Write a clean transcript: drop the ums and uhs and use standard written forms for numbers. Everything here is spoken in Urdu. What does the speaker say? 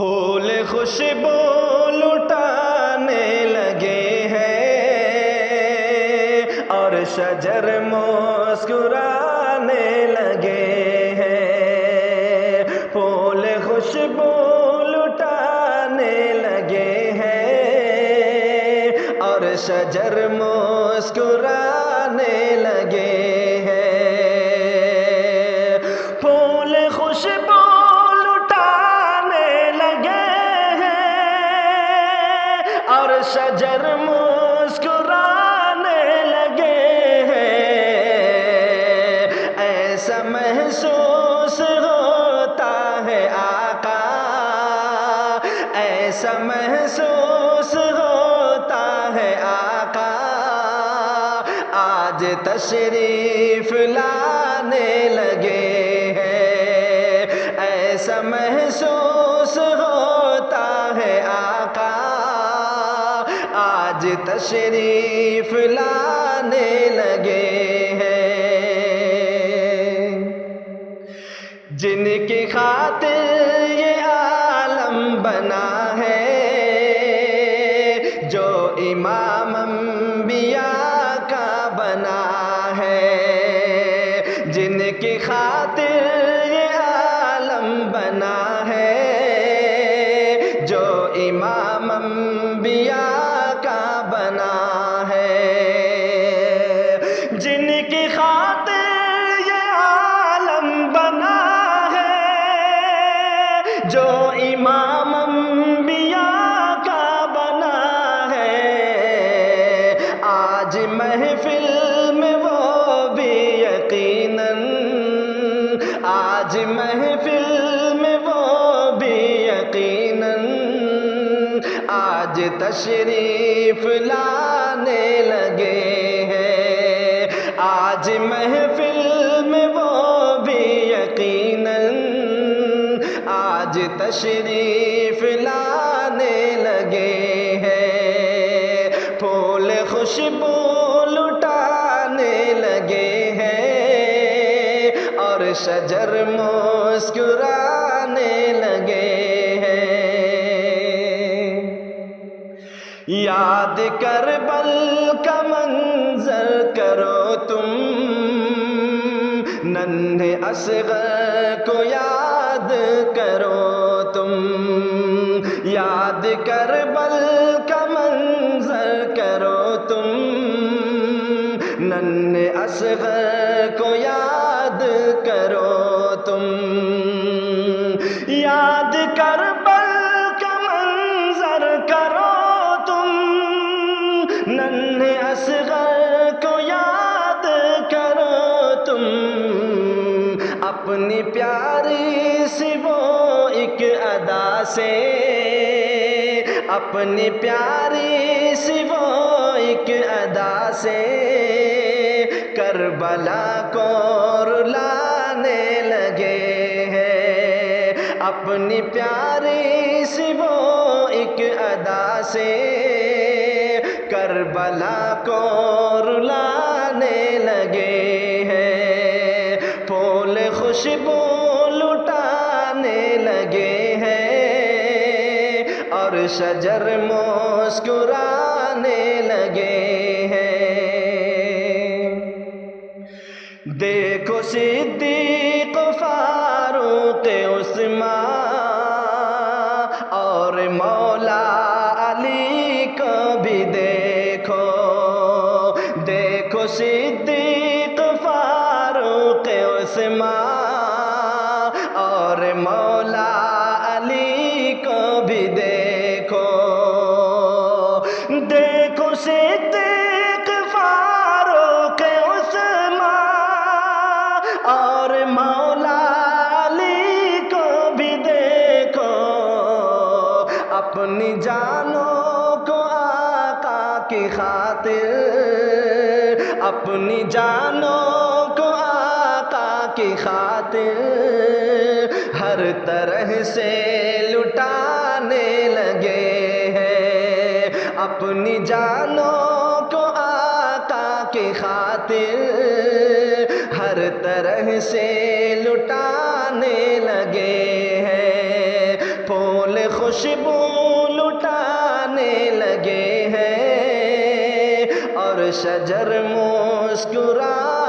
پھول خوشبو لٹانے لگے ہیں اور شجر مسکرانے لگے ہیں۔ پھول خوشبو لٹانے لگے ہیں اور شجر مسکرانے لگے ہیں۔ پھول خوشبو اور شجر مسکرانے لگے ہیں۔ ایسا محسوس ہوتا ہے آقا، ایسا محسوس ہوتا ہے آقا، آج تشریف لانے لگے ہیں۔ ایسا محسوس ہوتا ہے آقا، آج تشریف لانے لگے ہیں۔ جن کی خاطر یہ عالم بنا ہے، جو امام انبیاء کا بنا ہے، جن کی خاطر یہ عالم بنا ہے، جو امام انبیاء کا بنا ہے، جن کی خاطر یہ عالم بنا ہے، جو امام انبیاء کا بنا ہے، آج محفل میں وہ بھی یقیناً، آج محفل میں وہ بھی یقیناً، آج تشریف لانے لگے ہیں۔ آج محفل میں وہ بھی یقیناً، آج تشریف لانے لگے ہیں۔ پھول خوشبو لٹانے لگے ہیں اور شجر مسکرانے لگے ہیں۔ یاد کربل کا منظر کرو تم، ننھے اصغر کو یاد کرو تم، یاد کربل کا منظر کرو تم، ننھے اصغر کو یاد کرو تم، یاد کربل کا منظر کرو تم، ننھے اصغر کو یاد کرو تم، اپنی پیاری سی وہ ایک ادا سے، اپنی پیاری سی وہ ایک ادا سے، کربلا کو رلانے لگے ہیں۔ اپنی پیاری سی وہ ایک ادا سے، کربلا کو رلانے لگے ہیں۔ پھول خوشبو لٹانے لگے ہیں اور شجر مسکرانے لگے ہیں۔ دیکھو صدیق فاروق عثمان اور مولا علی کو بھی دیکھو، دیکھو صدیق فاروق عثمان اور مولا علی کو بھی دیکھو، دیکھو صدیق فاروق عثمان اور مولا علی کو بھی دیکھو، اپنی جانوں کو آقا کی خاطر، اپنی جانوں کو آقا کی خاطر، ہر طرح سے لٹانے لگے ہیں۔ اپنی جانوں کو آقا کی خاطر ہر طرح سے لٹانے لگے ہیں۔ پھول خوشبو لٹانے لگے ہیں اور شجر مسکرا